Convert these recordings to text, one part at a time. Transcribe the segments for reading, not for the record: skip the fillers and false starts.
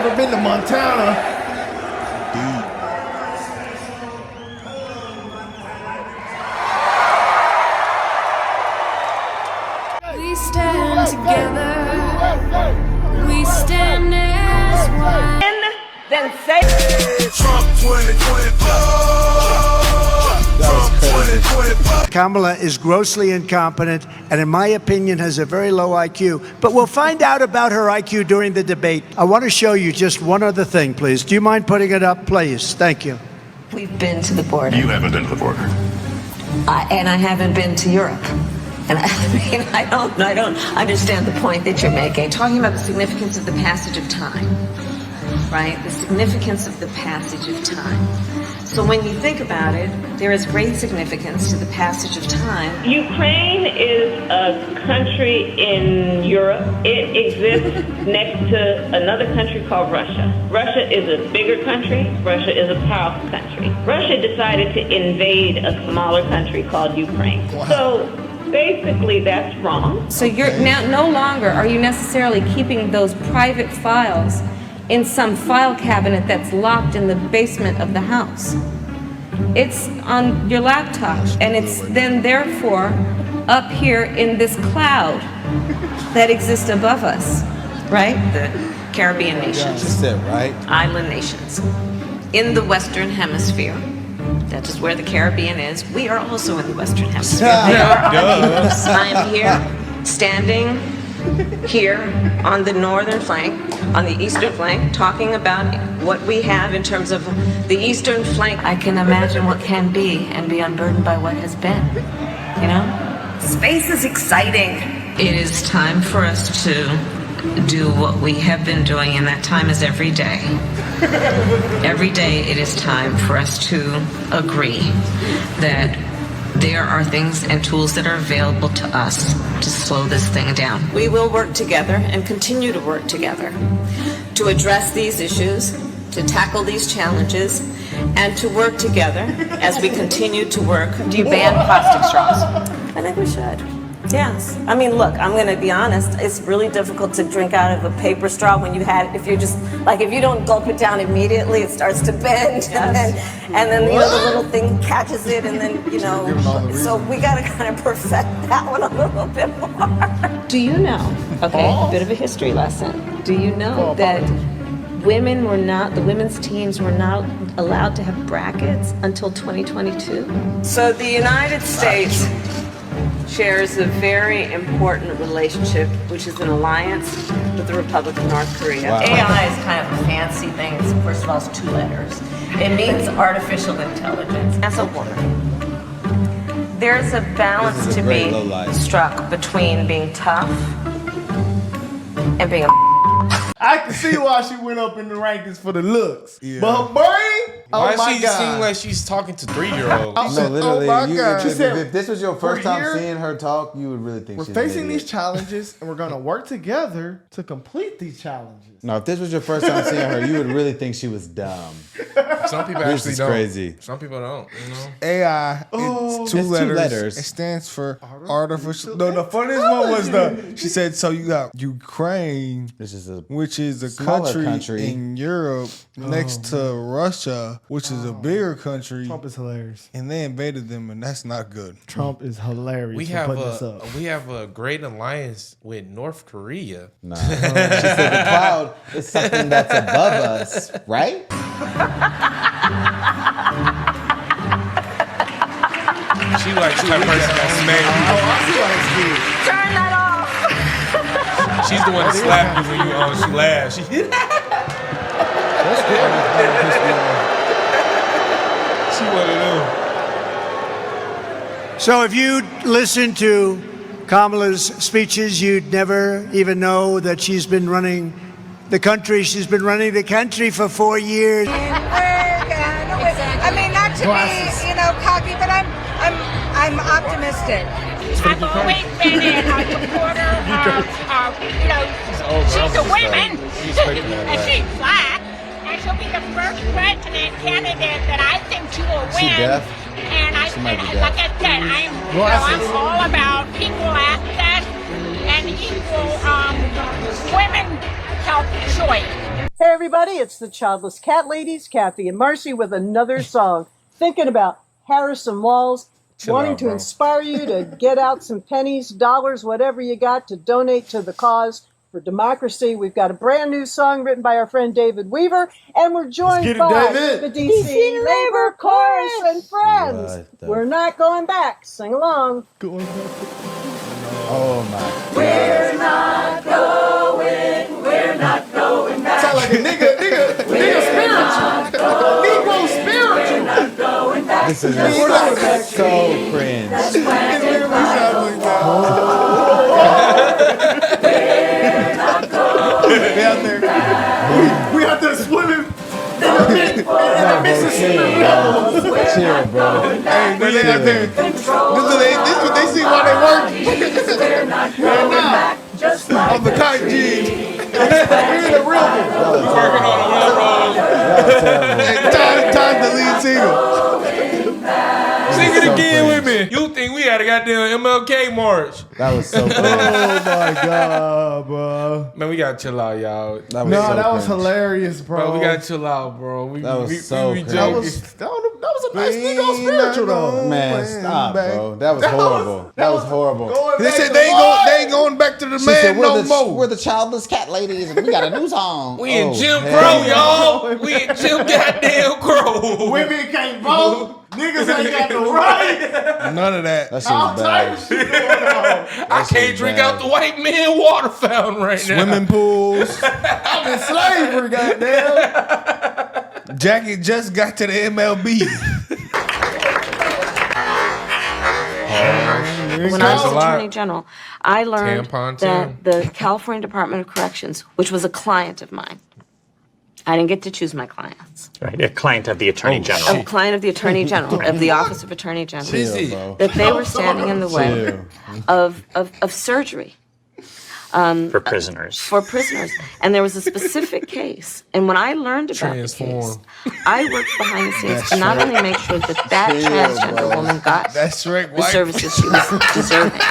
ever been to Montana. We stand together. We stand as one. Then say Trump 2024. Kamala is grossly incompetent and, in my opinion, has a very low IQ. But we'll find out about her IQ during the debate. I want to show you just one other thing, please. Do you mind putting it up, please? Thank you. We've been to the border. You haven't been to the border. And I haven't been to Europe. And I don't understand the point that you're making. Talking about the significance of the passage of time, right? The significance of the passage of time. So when you think about it, there is great significance to the passage of time. Ukraine is a country in Europe. It exists next to another country called Russia. Russia is a bigger country. Russia is a powerful country. Russia decided to invade a smaller country called Ukraine. Wow. So basically that's wrong. So you're now no longer are you necessarily keeping those private files in some file cabinet that's locked in the basement of the house. It's on your laptop, and it's then therefore up here in this cloud that exists above us, right? The Caribbean nations, That's it, right? island nations, in the Western Hemisphere. That is where the Caribbean is. We are also in the Western Hemisphere. They are our neighbors. I'm here, standing here on the northern flank, on the eastern flank, talking about what we have in terms of the eastern flank. I can imagine what can be and be unburdened by what has been. You know? Space is exciting. It is time for us to do what we have been doing, and that time is every day. Every day it is time for us to agree that there are things and tools that are available to us to slow this thing down. We will work together and continue to work together to address these issues, to tackle these challenges, and to work together as we continue to work. Do you ban plastic straws? I think we should. Yes. I mean, look, I'm going to be honest. It's really difficult to drink out of a paper straw when you had, if you're just, like, if you don't gulp it down immediately, it starts to bend. Yes. And then you know, the little thing catches it, and then, you know, so we got to kind of perfect that one a little bit more. Do you know, okay, a bit of a history lesson. Do you know that women were not, the women's teams were not allowed to have brackets until 2022? So the United States shares a very important relationship, which is an alliance with the Republic of North Korea. Wow. AI is kind of a fancy thing. First of all, it's 2 letters. It means artificial intelligence. As a woman, there's a balance This is a to great be low life. struck between being tough and being a I can see why she went up in the rankings for the looks. Yeah. But her brain, Why oh my she God. seem like she's talking to 3-year-olds? I No, said, literally, oh my you, God. She if said, this was your first we're time here, seeing her talk, you would really think we're she's facing an these idiot. challenges, and we're going to work together to complete these challenges. No, if this was your first time seeing her, you would really think she was dumb. Some people This actually is don't. crazy. Some people don't, you know? AI, Oh, it's two it's 2 letters. letters. It stands for artificial. No, the funniest one was she said, so you got Ukraine, This is a which is a smaller country in Europe next to Russia, which is a bigger country. Trump is hilarious. And they invaded them, and that's not good. Trump is hilarious We for have putting this up. we have a great alliance with North Korea. nah. She said the cloud is something that's above us, right? She like the type of person that smack Turn that off. people. She's the one that slapped you when you she laughs. She one of them. So if you listen to Kamala's speeches, you'd never even know that she's been running the country. She's been running the country for 4 years. I mean, not to be, you know, cocky, but I'm optimistic. I've always been a supporter of, you know, she's a woman, and she's black, and she'll be the first president candidate that I think she will win. She deaf? And I, She might be like deaf. I said, I'm all about equal access and equal women to healthy choice. Hey everybody, it's the Childless Cat Ladies, Kathy and Marcy, with another song. Thinking about Harrison Walls, wanting to inspire you to get out some pennies, dollars, whatever you got to donate to the cause for democracy. We've got a brand new song written by our friend David Weaver, and we're joined by the DC Labor Chorus and friends. We're not going back. Sing along. Oh my God. We're not going back. Sound like a nigga spiritual. Negro spiritual. We're not going back. This is so cringe. That's why It literally sounds like that. we're not going We out there swimming. Chill, bro. Hey, they out there. This is what they see while they work. We're not going back. Just like On the cotton jeans. We're in the real one. Working on the railroad. Time the lead single. Sing it again with me. You think we had a goddamn MLK march? That was so cringe. Oh my God, bro. Man, we gotta chill out, y'all. That was hilarious, bro. Bro, we gotta chill out, bro. That was so cringe. That was a nice Negro spiritual though. Man, stop, bro. That was horrible. That was horrible. They said they ain't going back to the She man said, no more. we're the Childless Cat Ladies, and we got a new song. We in Jim Crow, y'all. We in Jim goddamn Crow. Women can't vote. Niggas ain't got no right. None of that. That shit was bad. I can't drink out the white man water fountain right now. Swimming pools. I'm in slavery, goddamn. Jackie just got to the MLB. When I was Attorney General, I learned Tampon that the California Department of Corrections, which was a client of mine, I didn't get to choose my clients. Right, a client of the Attorney General. A client of the Attorney General, of the Office of Attorney General. Chill, That they were standing in the way of surgery. For prisoners. For prisoners. And there was a specific case. And when I learned about the case, I worked behind the scenes to not only make sure that transgender woman got the services she was deserving.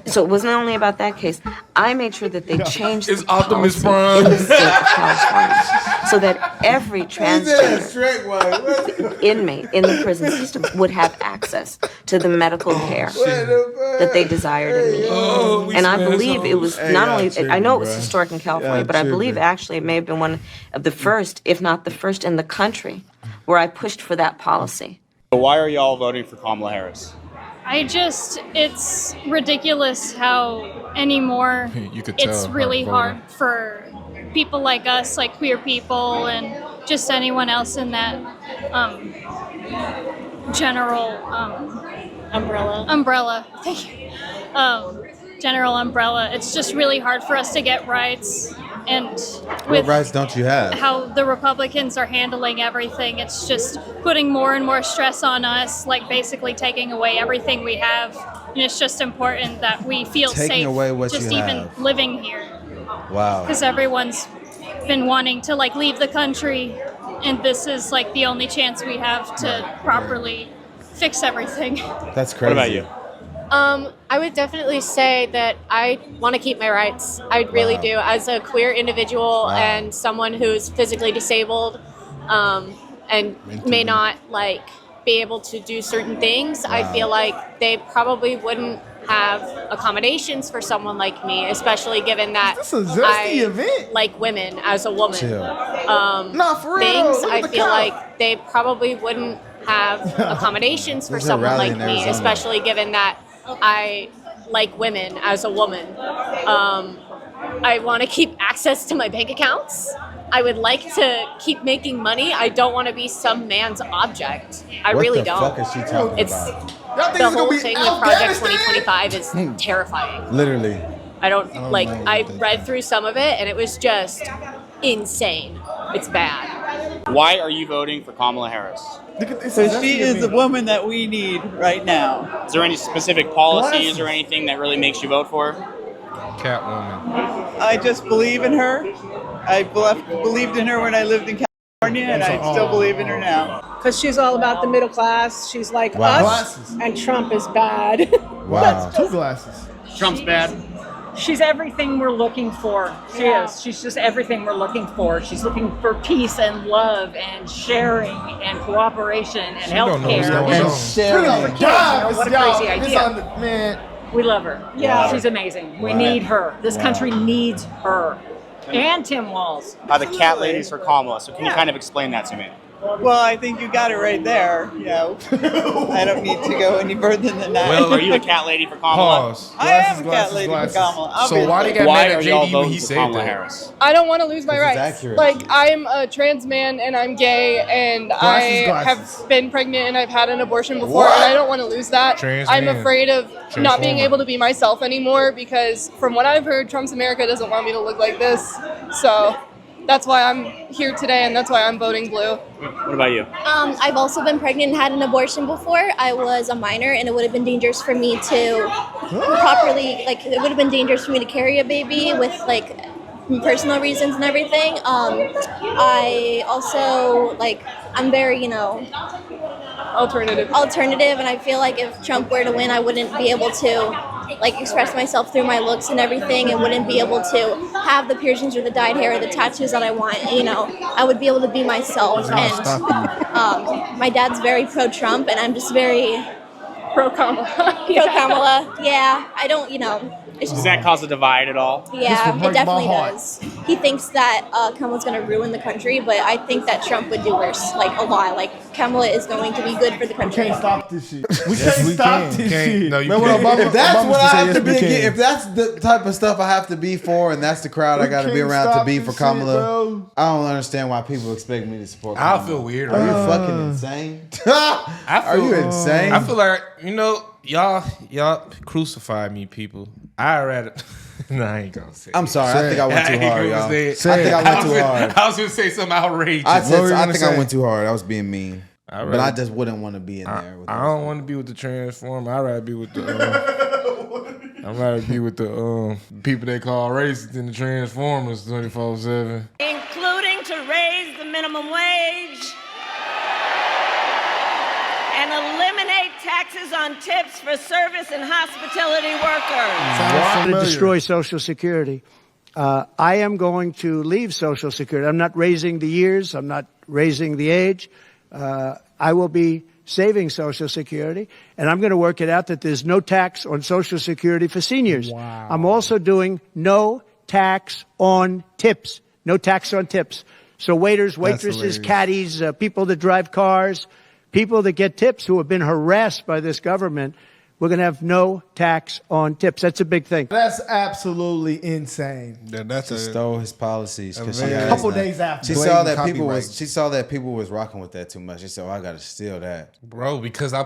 So it wasn't only about that case. I made sure that they changed the Optimus policy Prime. in the state of California so that every transgender inmate in the prison system would have access to the medical care that they desired and needed. And I believe it was not only, I know it was historic in California, but I believe actually it may have been one of the first, if not the first in the country, where I pushed for that policy. Why are y'all voting for Kamala Harris? It's ridiculous how anymore it's really hard for people like us, like queer people, and just anyone else in that general umbrella. Thank you. General umbrella. It's just really hard for us to get rights, and What with rights don't you have? how the Republicans are handling everything, it's just putting more and more stress on us, like basically taking away everything we have. And it's just important that we feel Taking safe away what just you even have. living here. Wow. Because everyone's been wanting to like leave the country, and this is like the only chance we have to properly fix everything. That's crazy. What about you? I would definitely say that I want to keep my rights. I really do. As a queer individual and someone who's physically disabled, and may not like be able to do certain things, I feel like they probably wouldn't have accommodations for someone like me, especially given that I like women as a woman. Not for real. Things Look at I the feel cop. like they probably wouldn't have accommodations for There's a someone rally like in me, Arizona. especially given that I like women as a woman. I want to keep access to my bank accounts. I would like to keep making money. I don't want to be some man's object. I really don't. What the fuck is she talking It's about? the whole thing with Project 2025 is terrifying. Literally. I read through some of it and it was just insane. It's bad. Why are you voting for Kamala Harris? So she is the woman that we need right now. Is there any specific policies or anything that really makes you vote for her? Catwoman. I just believe in her. I believed in her when I lived in California, and I still believe in her now. Because she's all about the middle class. She's like us, and Trump is bad. Wow. 2 glasses. Trump's bad. She's everything we're looking for. She is. She's just everything we're looking for. She's looking for peace and love and sharing and cooperation and healthcare and sharing. For kids, what a crazy idea. Man, we love her. Yeah. She's amazing. We need her. This country needs her. And Tim Walz. The cat ladies for Kamala. So can you kind of explain that to me? Well, I think you got it right there. Yeah, I don't need to go any further than that. Well, are you the cat lady for Kamala? Pause. I am a cat lady for Kamala. So why they got mad at JD when he said Kamala that? Harris? I don't want to lose my rights. accurate. Like, I'm a trans man and I'm gay and I have been pregnant and I've had an abortion before and I don't want to lose that. Trans I'm man. afraid of not being Transformer. able to be myself anymore because from what I've heard, Trump's America doesn't want me to look like this. So that's why I'm here today and that's why I'm voting blue. What about you? I've also been pregnant and had an abortion before. I was a minor and it would have been dangerous for me to properly, like, it would have been dangerous for me to carry a baby with, like, personal reasons and everything. I also, like, I'm very, alternative, and I feel like if Trump were to win, I wouldn't be able to like express myself through my looks and everything, and wouldn't be able to have the piercings or the dyed hair or the tattoos that I want. I would be able to be myself. And my dad's very pro-Trump, and I'm just very pro-Kamala. Pro-Kamala. Yeah, I don't. Does that cause a divide at all? Yeah, it definitely does. He thinks that Kamala's going to ruin the country, but I think that Trump would do worse, like a lot. Like Kamala is going to be good for the country. We can't stop this shit. We can't stop this shit. No, you Remember can't. Obama, If that's Obama what used to I say, have to yes, be, we can. if that's the type of stuff I have to be for, and that's the crowd I got to be can't around to stop be this for shit, Kamala, bro. I don't understand why people expect me to support I Kamala. feel weird. Are you right? fucking insane? Are you insane? I feel like y'all crucify me, people. I rather. Nah, I ain't gonna say. I'm sorry. I think I went too hard, y'all. I think I went too hard. I was gonna say something outrageous. I think I went too hard. I was being mean. But I just wouldn't want to be in there. I don't want to be with the transformer. I'd rather be with the. I'd rather be with the people they call racist in the Transformers 24/7. Including to raise the minimum wage and eliminate taxes on tips for service and hospitality workers. To destroy Social Security. I am going to leave Social Security. I'm not raising the years. I'm not raising the age. I will be saving Social Security, and I'm going to work it out that there's no tax on Social Security for seniors. Wow. I'm also doing no tax on tips. No tax on tips. So waiters, waitresses, caddies, people that drive cars, people that get tips who have been harassed by this government, we're going to have no tax on tips. That's a big thing. That's absolutely insane. She stole his policies because a couple days after. She saw that people was rocking with that too much. She said, "Oh, I got to steal that, bro." Because I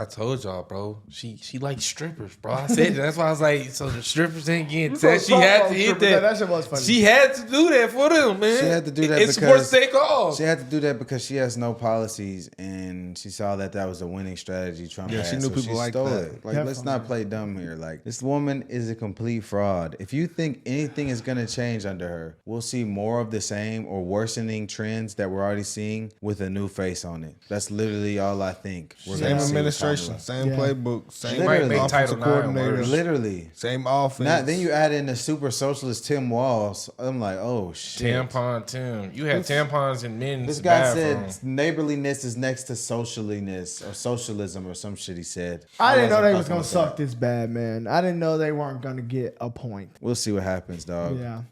told y'all, bro. She likes strippers, bro. I said that's why I was like, so the strippers ain't getting taxed. She had to hit that. That shit was funny. She had to do that for them, man. She had to do that it's because take off. She had to do that because she has no policies, and she saw that was a winning strategy Trump had. She knew people like stole that. it. Like, let's not play dumb here. Like, this woman is a complete fraud. If you think anything is gonna change under her, we'll see more of the same or worsening trends that we're already seeing with a new face on it. That's literally all I think. Same administration, same playbook, same Title coordinator, literally same offense. Then you add in the super socialist Tim Walz. I'm like, oh shit. Tampon Tim. You had tampons in men's This guy bathroom. said neighborliness is next to socialiness or socialism or some shit he said. I didn't know they was gonna suck this bad, man. I didn't know they weren't gonna get a point. We'll see what happens, dog. Yeah.